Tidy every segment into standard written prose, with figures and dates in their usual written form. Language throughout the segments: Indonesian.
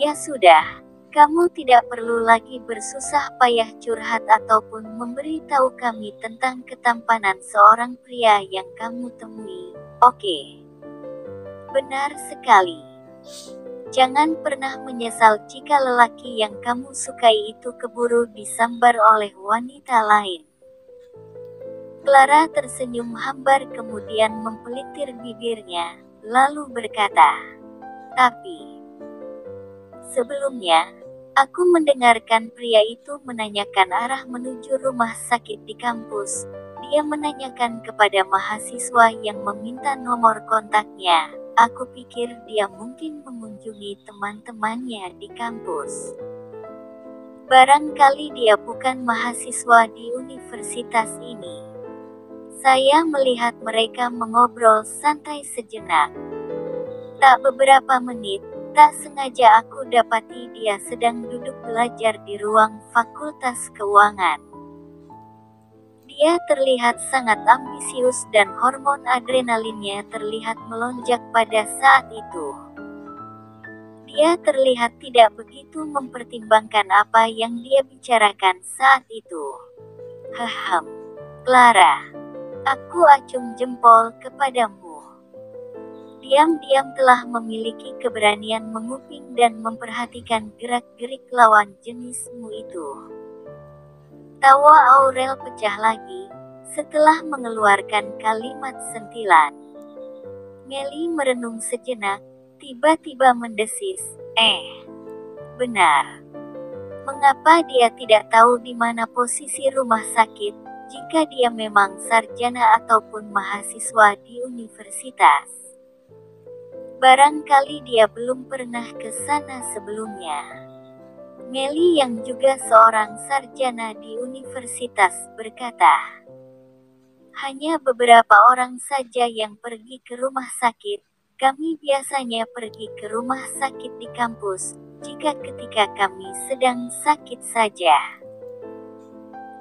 Ya sudah, kamu tidak perlu lagi bersusah payah curhat ataupun memberitahu kami tentang ketampanan seorang pria yang kamu temui. Oke. Benar sekali. Jangan pernah menyesal jika lelaki yang kamu sukai itu keburu disambar oleh wanita lain. Clara tersenyum hambar kemudian mempelitir bibirnya, lalu berkata, "Tapi sebelumnya, aku mendengarkan pria itu menanyakan arah menuju rumah sakit di kampus. Dia menanyakan kepada mahasiswa yang meminta nomor kontaknya. Aku pikir dia mungkin mengunjungi teman-temannya di kampus. Barangkali dia bukan mahasiswa di universitas ini." Saya melihat mereka mengobrol santai sejenak. Tak beberapa menit, tak sengaja aku dapati dia sedang duduk belajar di ruang Fakultas Keuangan. Dia terlihat sangat ambisius dan hormon adrenalinnya terlihat melonjak pada saat itu. Dia terlihat tidak begitu mempertimbangkan apa yang dia bicarakan saat itu. Clara, aku acung jempol kepadamu. Diam-diam telah memiliki keberanian menguping dan memperhatikan gerak-gerik lawan jenismu itu. Tawa Aurel pecah lagi, setelah mengeluarkan kalimat sentilan. Melly merenung sejenak, tiba-tiba mendesis, benar. Mengapa dia tidak tahu di mana posisi rumah sakit, jika dia memang sarjana ataupun mahasiswa di universitas? Barangkali dia belum pernah ke sana sebelumnya. Melly yang juga seorang sarjana di universitas berkata, "Hanya beberapa orang saja yang pergi ke rumah sakit. Kami biasanya pergi ke rumah sakit di kampus, jika ketika kami sedang sakit saja.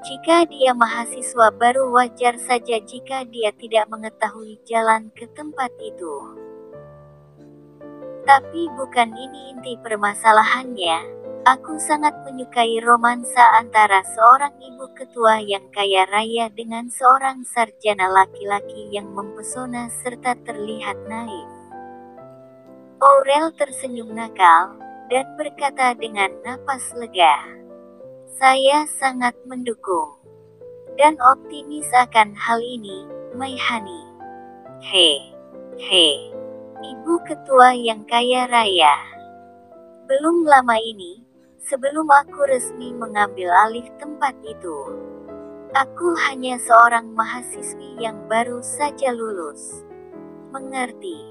Jika dia mahasiswa baru wajar saja jika dia tidak mengetahui jalan ke tempat itu. Tapi bukan ini inti permasalahannya. Aku sangat menyukai romansa antara seorang ibu ketua yang kaya raya dengan seorang sarjana laki-laki yang mempesona serta terlihat naif." Aurel tersenyum nakal, dan berkata dengan napas lega, "Saya sangat mendukung dan optimis akan hal ini, My Honey." Ibu ketua yang kaya raya. Belum lama ini, sebelum aku resmi mengambil alih tempat itu, aku hanya seorang mahasiswi yang baru saja lulus. Mengerti?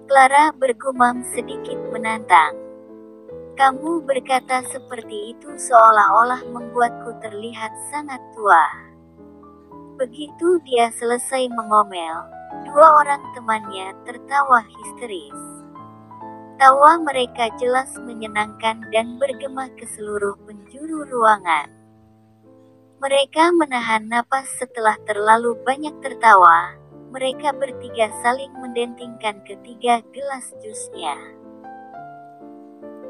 Clara bergumam sedikit menantang. Kamu berkata seperti itu seolah-olah membuatku terlihat sangat tua. Begitu dia selesai mengomel, dua orang temannya tertawa histeris. Tawa mereka jelas menyenangkan dan bergema ke seluruh penjuru ruangan. Mereka menahan napas setelah terlalu banyak tertawa. Mereka bertiga saling mendentingkan ketiga gelas jusnya.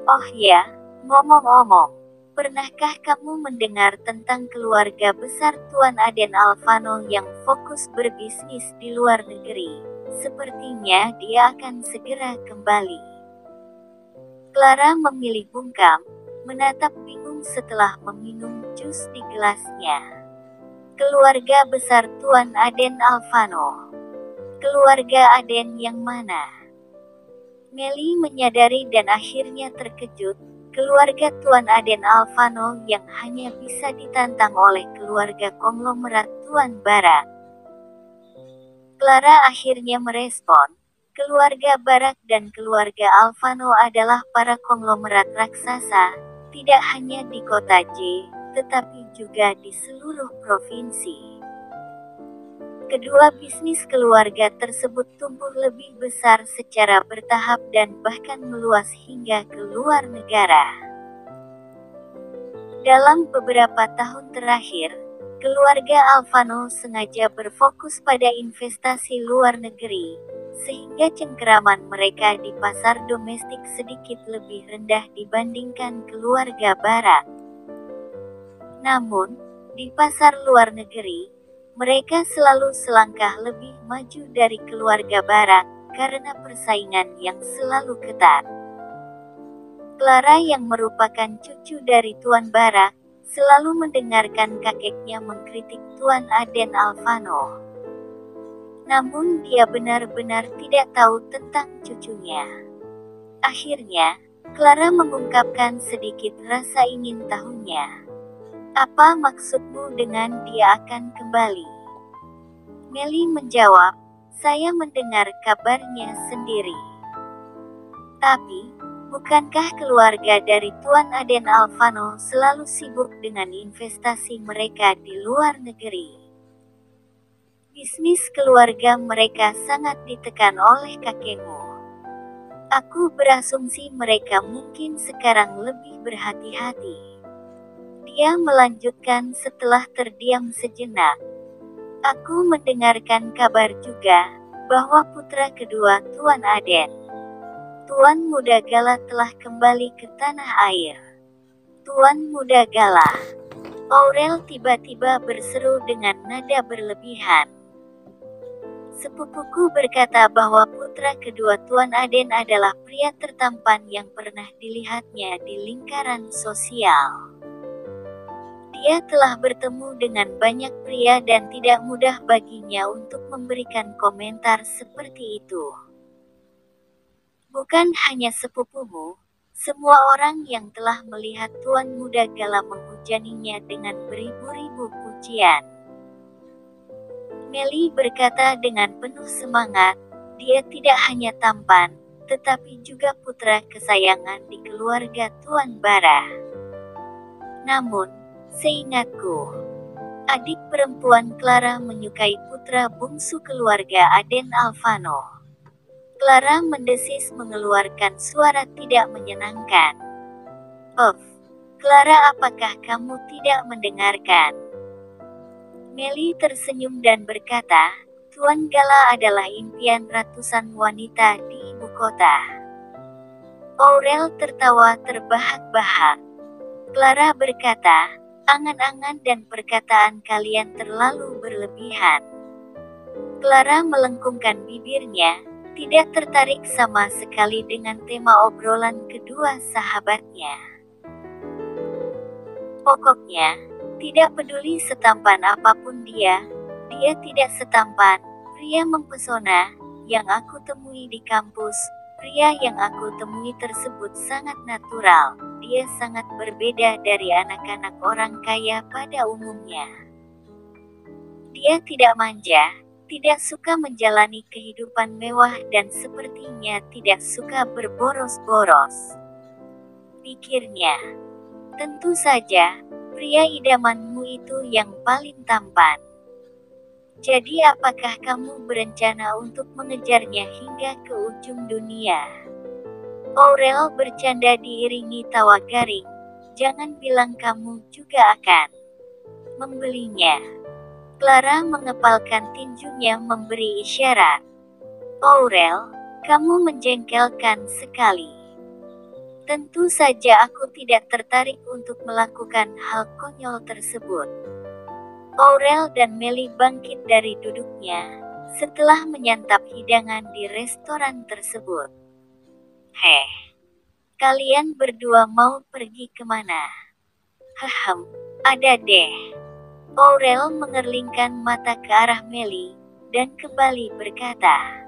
Oh ya, ngomong-ngomong, pernahkah kamu mendengar tentang keluarga besar Tuan Aden Alvano yang fokus berbisnis di luar negeri? Sepertinya dia akan segera kembali. Clara memilih bungkam, menatap bingung setelah meminum jus di gelasnya. Keluarga besar Tuan Aden Alvano. Keluarga Aden yang mana? Melly menyadari dan akhirnya terkejut. Keluarga Tuan Aden Alvano yang hanya bisa ditantang oleh keluarga konglomerat Tuan Barak. Clara akhirnya merespon, keluarga Barak dan keluarga Alvano adalah para konglomerat raksasa, tidak hanya di kota J, tetapi juga di seluruh provinsi. Kedua bisnis keluarga tersebut tumbuh lebih besar secara bertahap dan bahkan meluas hingga ke luar negara. Dalam beberapa tahun terakhir, keluarga Alvano sengaja berfokus pada investasi luar negeri, sehingga cengkeraman mereka di pasar domestik sedikit lebih rendah dibandingkan keluarga barat. Namun, di pasar luar negeri, mereka selalu selangkah lebih maju dari keluarga barat karena persaingan yang selalu ketat. Clara yang merupakan cucu dari Tuan Barak, selalu mendengarkan kakeknya mengkritik Tuan Aden Alfano. Namun dia benar-benar tidak tahu tentang cucunya. Akhirnya, Clara mengungkapkan sedikit rasa ingin tahunya. Apa maksudmu dengan dia akan kembali? Melly menjawab, saya mendengar kabarnya sendiri. Tapi, bukankah keluarga dari Tuan Aden Alfano selalu sibuk dengan investasi mereka di luar negeri? Bisnis keluarga mereka sangat ditekan oleh kakekmu. Aku berasumsi mereka mungkin sekarang lebih berhati-hati. Dia melanjutkan setelah terdiam sejenak. Aku mendengarkan kabar juga, bahwa putra kedua Tuan Aden, Tuan Muda Gala telah kembali ke tanah air. Tuan Muda Gala. Aurel tiba-tiba berseru dengan nada berlebihan. Sepupuku berkata bahwa putra kedua Tuan Aden adalah pria tertampan yang pernah dilihatnya di lingkaran sosial. Dia telah bertemu dengan banyak pria dan tidak mudah baginya untuk memberikan komentar seperti itu. Bukan hanya sepupumu, semua orang yang telah melihat Tuan Muda Gala menghujaninya dengan beribu-ribu pujian. Melly berkata dengan penuh semangat, dia tidak hanya tampan, tetapi juga putra kesayangan di keluarga Tuan Bara. Namun, seingatku, adik perempuan Clara menyukai putra bungsu keluarga Aden Alfano. Clara mendesis mengeluarkan suara tidak menyenangkan. Clara, apakah kamu tidak mendengarkan? Melly tersenyum dan berkata, Tuan Gala adalah impian ratusan wanita di ibu kota. Aurel tertawa terbahak-bahak. Clara berkata, angan-angan dan perkataan kalian terlalu berlebihan. Clara melengkungkan bibirnya, tidak tertarik sama sekali dengan tema obrolan kedua sahabatnya. Pokoknya, tidak peduli setampan apapun dia tidak setampan, pria mempesona, yang aku temui di kampus. Pria yang aku temui tersebut sangat natural, dia sangat berbeda dari anak-anak orang kaya pada umumnya. Dia tidak manja, tidak suka menjalani kehidupan mewah dan sepertinya tidak suka berboros-boros. Pikirnya, tentu saja, pria idamanmu itu yang paling tampan. Jadi apakah kamu berencana untuk mengejarnya hingga ke ujung dunia? Aurel bercanda diiringi tawa garing, jangan bilang kamu juga akan membelinya. Clara mengepalkan tinjunya memberi isyarat. Aurel, kamu menjengkelkan sekali. Tentu saja aku tidak tertarik untuk melakukan hal konyol tersebut. Aurel dan Melly bangkit dari duduknya, setelah menyantap hidangan di restoran tersebut. Kalian berdua mau pergi kemana? Ada deh. Aurel mengerlingkan mata ke arah Melly, dan kembali berkata,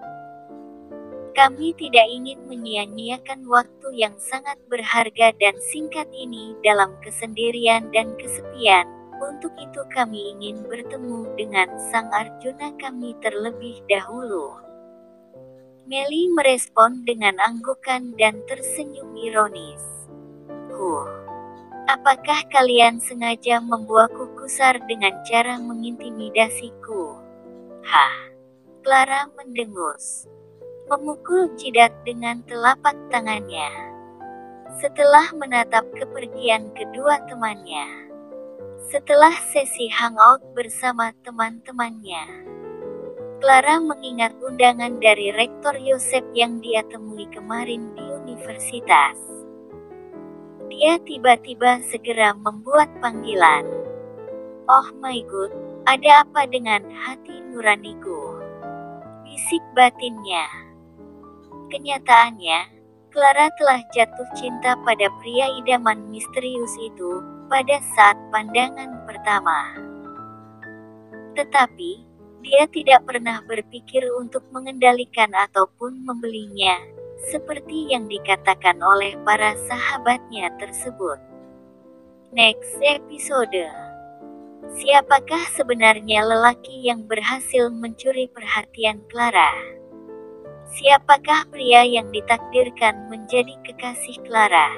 kami tidak ingin menyia-nyiakan waktu yang sangat berharga dan singkat ini dalam kesendirian dan kesepian. Untuk itu kami ingin bertemu dengan Sang Arjuna kami terlebih dahulu. Melly merespon dengan anggukan dan tersenyum ironis. Apakah kalian sengaja membuatku kusar dengan cara mengintimidasiku? Clara mendengus, memukul jidat dengan telapak tangannya. Setelah menatap kepergian kedua temannya. Setelah sesi hangout bersama teman-temannya, Clara mengingat undangan dari Rektor Yosef yang dia temui kemarin di universitas. Dia tiba-tiba segera membuat panggilan. "Oh my god, ada apa dengan hati nuraniku?" bisik batinnya. Kenyataannya, Clara telah jatuh cinta pada pria idaman misterius itu pada saat pandangan pertama. Tetapi, dia tidak pernah berpikir untuk mengendalikan ataupun membelinya, seperti yang dikatakan oleh para sahabatnya tersebut. Next episode. Siapakah sebenarnya lelaki yang berhasil mencuri perhatian Clara? Siapakah pria yang ditakdirkan menjadi kekasih Clara?